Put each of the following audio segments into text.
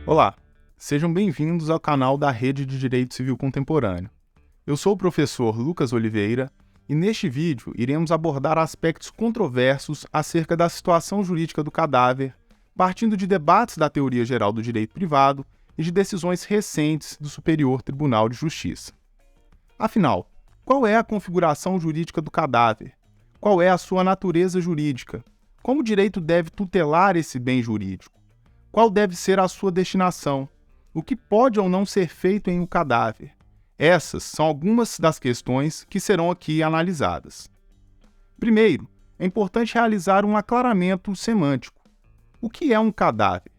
Olá, sejam bem-vindos ao canal da Rede de Direito Civil Contemporâneo. Eu sou o professor Lucas Oliveira e neste vídeo iremos abordar aspectos controversos acerca da situação jurídica do cadáver, partindo de debates da teoria geral do direito privado e de decisões recentes do Superior Tribunal de Justiça. Afinal, qual é a configuração jurídica do cadáver? Qual é a sua natureza jurídica? Como o direito deve tutelar esse bem jurídico? Qual deve ser a sua destinação? O que pode ou não ser feito em um cadáver? Essas são algumas das questões que serão aqui analisadas. Primeiro, é importante realizar um aclaramento semântico. O que é um cadáver?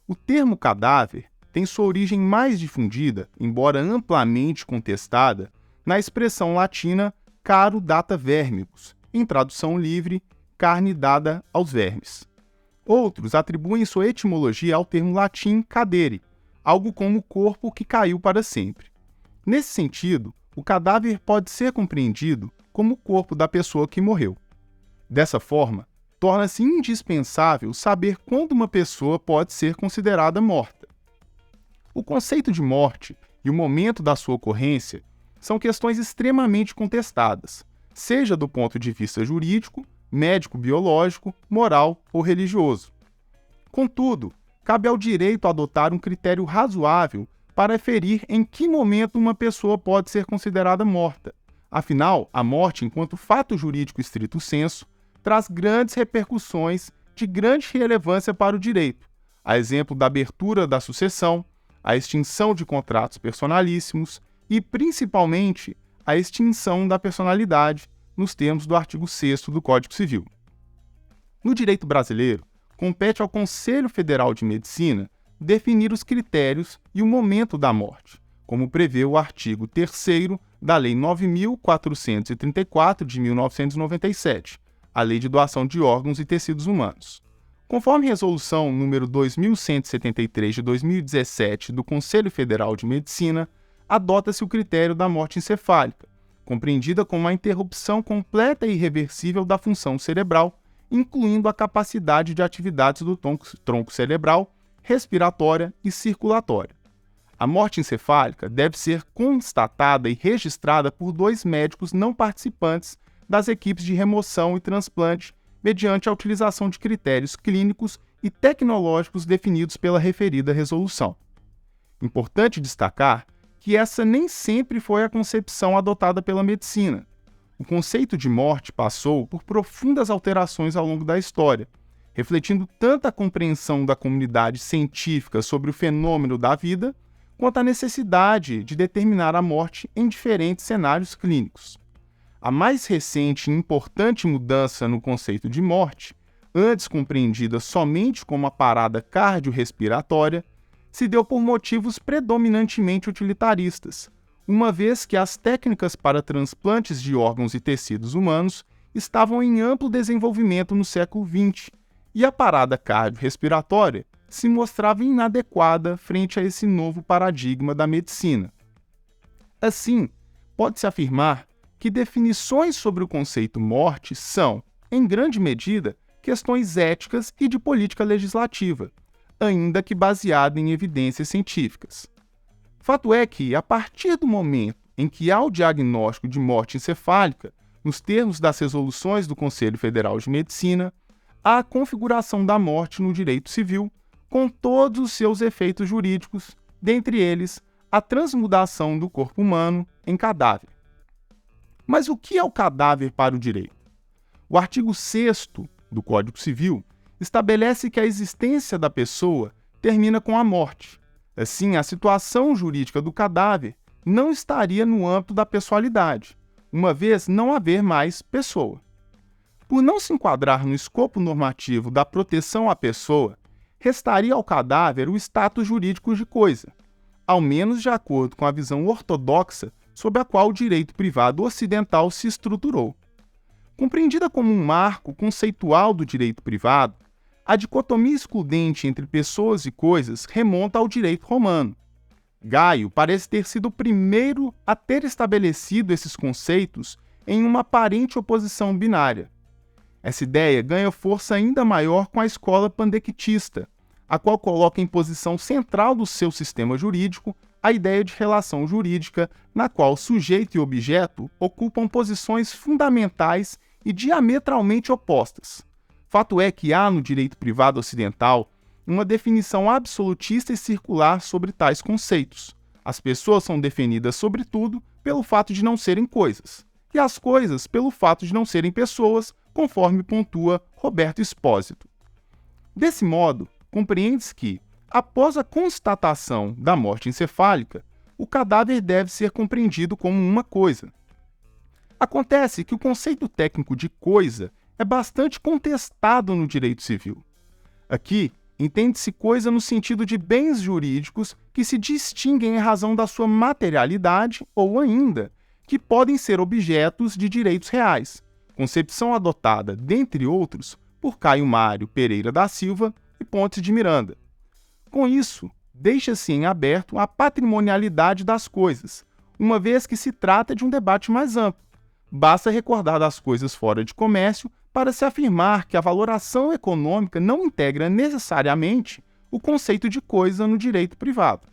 O termo cadáver tem sua origem mais difundida, embora amplamente contestada, na expressão latina caro data vermibus, em tradução livre, carne dada aos vermes. Outros atribuem sua etimologia ao termo latim cadere, algo como o corpo que caiu para sempre. Nesse sentido, o cadáver pode ser compreendido como o corpo da pessoa que morreu. Dessa forma, torna-se indispensável saber quando uma pessoa pode ser considerada morta. O conceito de morte e o momento da sua ocorrência são questões extremamente contestadas, seja do ponto de vista jurídico, médico-biológico, moral ou religioso. Contudo, cabe ao direito adotar um critério razoável para aferir em que momento uma pessoa pode ser considerada morta. Afinal, a morte, enquanto fato jurídico estrito sensu, traz grandes repercussões de grande relevância para o direito, a exemplo da abertura da sucessão, a extinção de contratos personalíssimos e, principalmente, a extinção da personalidade, nos termos do artigo 6º do Código Civil. No direito brasileiro, compete ao Conselho Federal de Medicina definir os critérios e o momento da morte, como prevê o artigo 3º da Lei 9.434 de 1997, a Lei de Doação de Órgãos e Tecidos Humanos. Conforme Resolução número 2173 de 2017 do Conselho Federal de Medicina, adota-se o critério da morte encefálica, compreendida como a interrupção completa e irreversível da função cerebral, incluindo a capacidade de atividades do tronco cerebral, respiratória e circulatória. A morte encefálica deve ser constatada e registrada por 2 médicos não participantes das equipes de remoção e transplante, mediante a utilização de critérios clínicos e tecnológicos definidos pela referida resolução. Importante destacar que essa nem sempre foi a concepção adotada pela medicina. O conceito de morte passou por profundas alterações ao longo da história, refletindo tanto a compreensão da comunidade científica sobre o fenômeno da vida, quanto a necessidade de determinar a morte em diferentes cenários clínicos. A mais recente e importante mudança no conceito de morte, antes compreendida somente como a parada cardiorrespiratória, se deu por motivos predominantemente utilitaristas, uma vez que as técnicas para transplantes de órgãos e tecidos humanos estavam em amplo desenvolvimento no século XX, e a parada cardiorrespiratória se mostrava inadequada frente a esse novo paradigma da medicina. Assim, pode-se afirmar que definições sobre o conceito morte são, em grande medida, questões éticas e de política legislativa, ainda que baseada em evidências científicas. Fato é que, a partir do momento em que há o diagnóstico de morte encefálica, nos termos das resoluções do Conselho Federal de Medicina, há a configuração da morte no direito civil, com todos os seus efeitos jurídicos, dentre eles a transmudação do corpo humano em cadáver. Mas o que é o cadáver para o direito? O artigo 6º do Código Civil estabelece que a existência da pessoa termina com a morte. Assim, a situação jurídica do cadáver não estaria no âmbito da pessoalidade, uma vez não haver mais pessoa. Por não se enquadrar no escopo normativo da proteção à pessoa, restaria ao cadáver o status jurídico de coisa, ao menos de acordo com a visão ortodoxa sob a qual o direito privado ocidental se estruturou. Compreendida como um marco conceitual do direito privado, a dicotomia excludente entre pessoas e coisas remonta ao direito romano. Gaio parece ter sido o primeiro a ter estabelecido esses conceitos em uma aparente oposição binária. Essa ideia ganha força ainda maior com a escola pandectista, a qual coloca em posição central do seu sistema jurídico a ideia de relação jurídica, na qual sujeito e objeto ocupam posições fundamentais e diametralmente opostas. Fato é que há no direito privado ocidental uma definição absolutista e circular sobre tais conceitos. As pessoas são definidas, sobretudo, pelo fato de não serem coisas, e as coisas pelo fato de não serem pessoas, conforme pontua Roberto Espósito. Desse modo, compreende-se que, após a constatação da morte encefálica, o cadáver deve ser compreendido como uma coisa. Acontece que o conceito técnico de coisa é bastante contestado no direito civil. Aqui, entende-se coisa no sentido de bens jurídicos que se distinguem em razão da sua materialidade ou ainda, que podem ser objetos de direitos reais, concepção adotada, dentre outros, por Caio Mário Pereira da Silva e Pontes de Miranda. Com isso, deixa-se em aberto a patrimonialidade das coisas, uma vez que se trata de um debate mais amplo. Basta recordar das coisas fora de comércio para se afirmar que a valoração econômica não integra necessariamente o conceito de coisa no direito privado.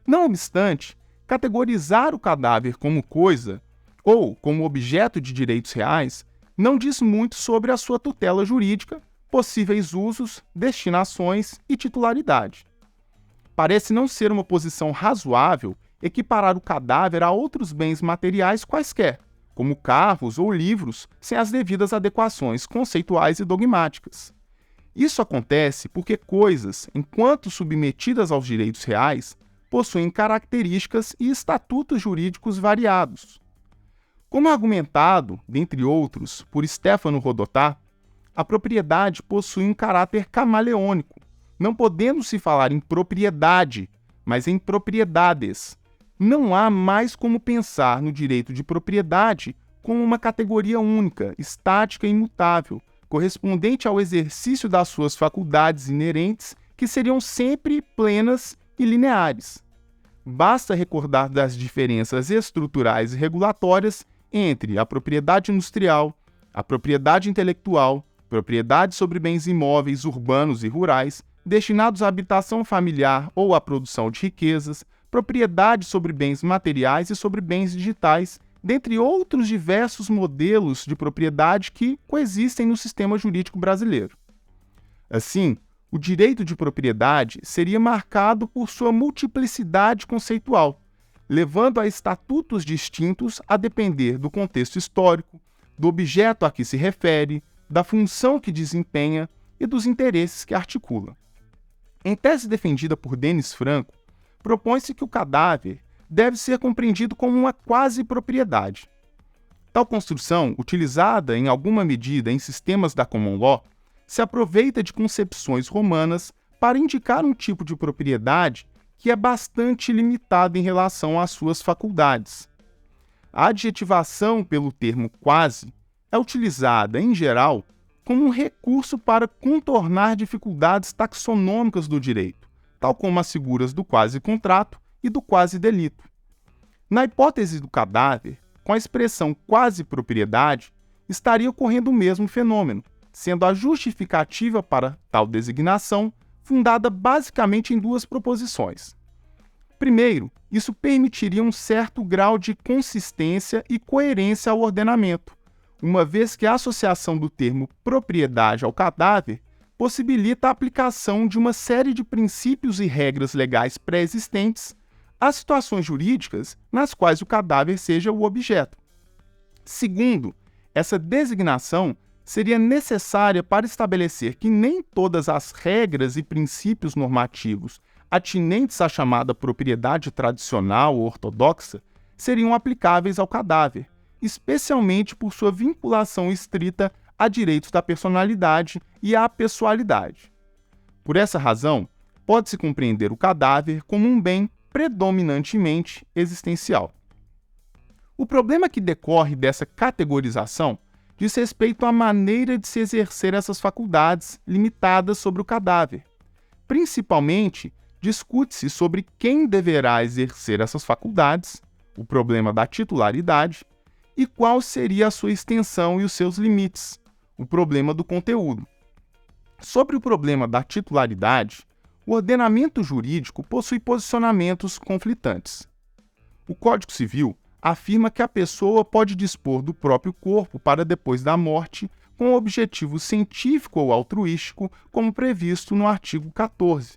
Não obstante, categorizar o cadáver como coisa ou como objeto de direitos reais não diz muito sobre a sua tutela jurídica, possíveis usos, destinações e titularidade. Parece não ser uma posição razoável equiparar o cadáver a outros bens materiais quaisquer, como carros ou livros, sem as devidas adequações conceituais e dogmáticas. Isso acontece porque coisas, enquanto submetidas aos direitos reais, possuem características e estatutos jurídicos variados. Como argumentado, dentre outros, por Stefano Rodotà, a propriedade possui um caráter camaleônico, não podendo se falar em propriedade, mas em propriedades. Não há mais como pensar no direito de propriedade como uma categoria única, estática e imutável, correspondente ao exercício das suas faculdades inerentes, que seriam sempre plenas e lineares. Basta recordar das diferenças estruturais e regulatórias entre a propriedade industrial, a propriedade intelectual, propriedade sobre bens imóveis urbanos e rurais, destinados à habitação familiar ou à produção de riquezas, propriedade sobre bens materiais e sobre bens digitais, dentre outros diversos modelos de propriedade que coexistem no sistema jurídico brasileiro. Assim, o direito de propriedade seria marcado por sua multiplicidade conceitual, levando a estatutos distintos a depender do contexto histórico, do objeto a que se refere, da função que desempenha e dos interesses que articula. Em tese defendida por Denis Franco, propõe-se que o cadáver deve ser compreendido como uma quasi-propriedade. Tal construção, utilizada em alguma medida em sistemas da common law, se aproveita de concepções romanas para indicar um tipo de propriedade que é bastante limitado em relação às suas faculdades. A adjetivação pelo termo quasi é utilizada, em geral, como um recurso para contornar dificuldades taxonômicas do direito, tal como as figuras do quasi-contrato e do quasi-delito. Na hipótese do cadáver, com a expressão quasi-propriedade, estaria ocorrendo o mesmo fenômeno, sendo a justificativa para tal designação fundada basicamente em duas proposições. Primeiro, isso permitiria um certo grau de consistência e coerência ao ordenamento, uma vez que a associação do termo propriedade ao cadáver possibilita a aplicação de uma série de princípios e regras legais pré-existentes às situações jurídicas nas quais o cadáver seja o objeto. Segundo, essa designação seria necessária para estabelecer que nem todas as regras e princípios normativos atinentes à chamada propriedade tradicional ou ortodoxa seriam aplicáveis ao cadáver, especialmente por sua vinculação estrita a direitos da personalidade e à pessoalidade. Por essa razão, pode-se compreender o cadáver como um bem predominantemente existencial. O problema que decorre dessa categorização diz respeito à maneira de se exercer essas faculdades limitadas sobre o cadáver. Principalmente, discute-se sobre quem deverá exercer essas faculdades, o problema da titularidade, e qual seria a sua extensão e os seus limites, o problema do conteúdo. Sobre o problema da titularidade, o ordenamento jurídico possui posicionamentos conflitantes. O Código Civil afirma que a pessoa pode dispor do próprio corpo para depois da morte com objetivo científico ou altruístico, como previsto no artigo 14.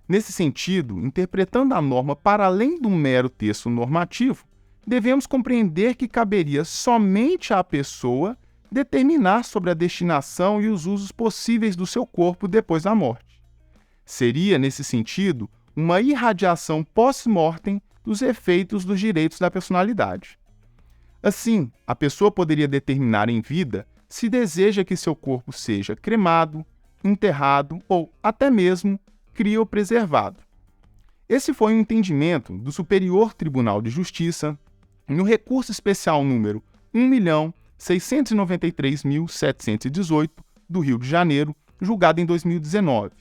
Nesse sentido, interpretando a norma para além do mero texto normativo, devemos compreender que caberia somente à pessoa determinar sobre a destinação e os usos possíveis do seu corpo depois da morte. Seria, nesse sentido, uma irradiação post-mortem dos efeitos dos direitos da personalidade. Assim, a pessoa poderia determinar em vida se deseja que seu corpo seja cremado, enterrado ou até mesmo criopreservado. Esse foi um entendimento do Superior Tribunal de Justiça no recurso especial número 1.693.718 do Rio de Janeiro, julgado em 2019.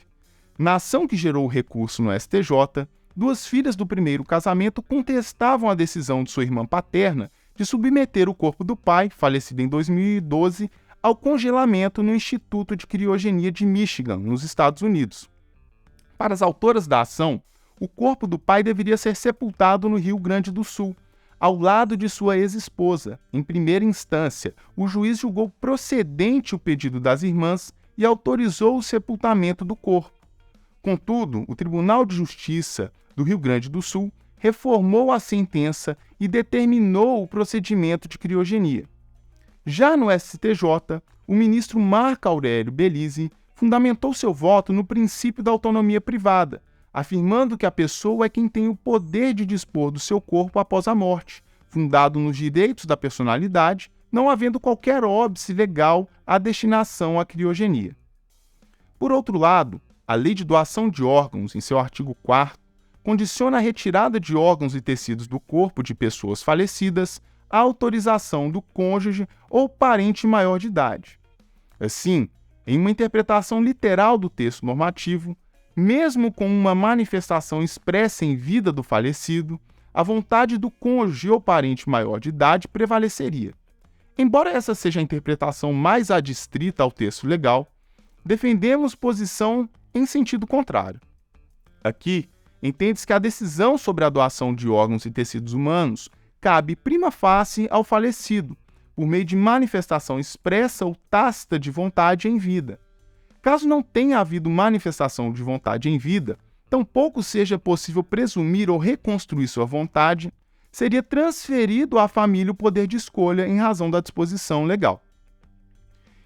Na ação que gerou o recurso no STJ, duas filhas do primeiro casamento contestavam a decisão de sua irmã paterna de submeter o corpo do pai, falecido em 2012, ao congelamento no Instituto de Criogenia de Michigan, nos Estados Unidos. Para as autoras da ação, o corpo do pai deveria ser sepultado no Rio Grande do Sul, ao lado de sua ex-esposa. Em primeira instância, o juiz julgou procedente o pedido das irmãs e autorizou o sepultamento do corpo. Contudo, o Tribunal de Justiça do Rio Grande do Sul reformou a sentença e determinou o procedimento de criogenia. Já no STJ, o ministro Marco Aurélio Belize fundamentou seu voto no princípio da autonomia privada, afirmando que a pessoa é quem tem o poder de dispor do seu corpo após a morte, fundado nos direitos da personalidade, não havendo qualquer óbice legal à destinação à criogenia. Por outro lado, a Lei de Doação de Órgãos, em seu artigo 4º, condiciona a retirada de órgãos e tecidos do corpo de pessoas falecidas à autorização do cônjuge ou parente maior de idade. Assim, em uma interpretação literal do texto normativo, mesmo com uma manifestação expressa em vida do falecido, a vontade do cônjuge ou parente maior de idade prevaleceria. Embora essa seja a interpretação mais adstrita ao texto legal, defendemos posição em sentido contrário. Aqui, entende-se que a decisão sobre a doação de órgãos e tecidos humanos cabe prima facie ao falecido, por meio de manifestação expressa ou tácita de vontade em vida. Caso não tenha havido manifestação de vontade em vida, tampouco seja possível presumir ou reconstruir sua vontade, seria transferido à família o poder de escolha em razão da disposição legal.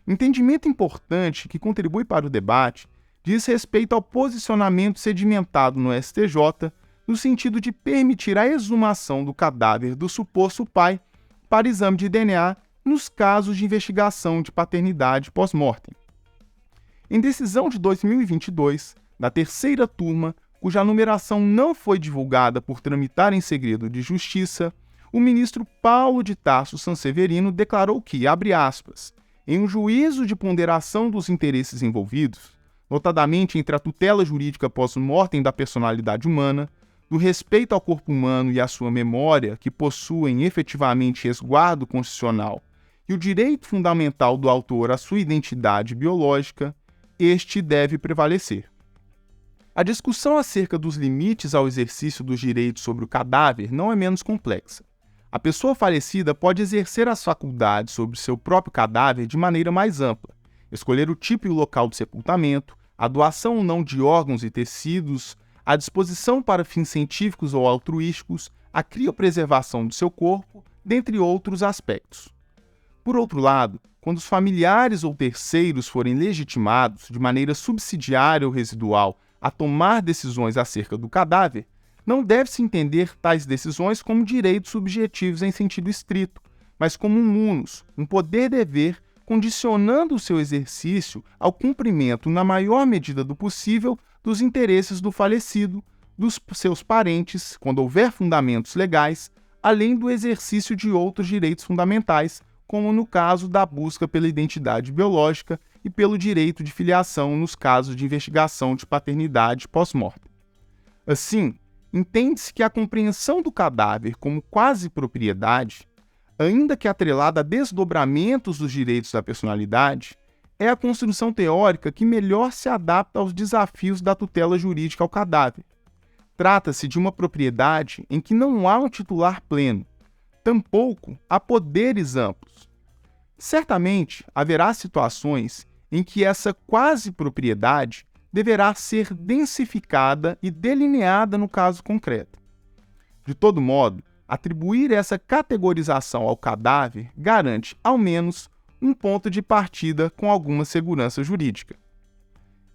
Entendimento importante que contribui para o debate diz respeito ao posicionamento sedimentado no STJ, no sentido de permitir a exumação do cadáver do suposto pai para exame de DNA nos casos de investigação de paternidade pós-mortem. Em decisão de 2022, da terceira turma, cuja numeração não foi divulgada por tramitar em segredo de justiça, o ministro Paulo de Tarso Sanseverino declarou que, abre aspas, em um juízo de ponderação dos interesses envolvidos, notadamente entre a tutela jurídica pós-mortem da personalidade humana, do respeito ao corpo humano e à sua memória, que possuem efetivamente resguardo constitucional, e o direito fundamental do autor à sua identidade biológica, este deve prevalecer. A discussão acerca dos limites ao exercício dos direitos sobre o cadáver não é menos complexa. A pessoa falecida pode exercer as faculdades sobre seu próprio cadáver de maneira mais ampla, escolher o tipo e o local de sepultamento, a doação ou não de órgãos e tecidos, a disposição para fins científicos ou altruísticos, a criopreservação do seu corpo, dentre outros aspectos. Por outro lado, quando os familiares ou terceiros forem legitimados, de maneira subsidiária ou residual, a tomar decisões acerca do cadáver, não deve-se entender tais decisões como direitos subjetivos em sentido estrito, mas como um munus, um poder-dever, condicionando o seu exercício ao cumprimento, na maior medida do possível, dos interesses do falecido, dos seus parentes, quando houver fundamentos legais, além do exercício de outros direitos fundamentais, como no caso da busca pela identidade biológica e pelo direito de filiação nos casos de investigação de paternidade pós-mortem. Assim, entende-se que a compreensão do cadáver como quase propriedade, ainda que atrelada a desdobramentos dos direitos da personalidade, é a construção teórica que melhor se adapta aos desafios da tutela jurídica ao cadáver. Trata-se de uma propriedade em que não há um titular pleno, tampouco há poderes amplos. Certamente haverá situações em que essa quase-propriedade deverá ser densificada e delineada no caso concreto. De todo modo, atribuir essa categorização ao cadáver garante, ao menos, um ponto de partida com alguma segurança jurídica.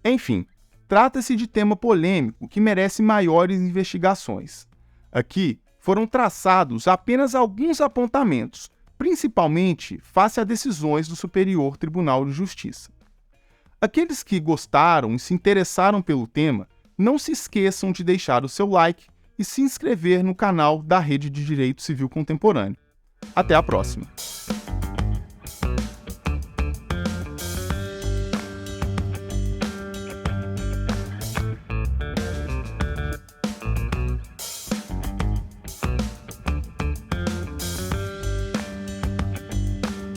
Enfim, trata-se de tema polêmico que merece maiores investigações. Aqui foram traçados apenas alguns apontamentos, principalmente face a decisões do Superior Tribunal de Justiça. Aqueles que gostaram e se interessaram pelo tema, não se esqueçam de deixar o seu like e se inscrever no canal da Rede de Direito Civil Contemporâneo. Até a próxima!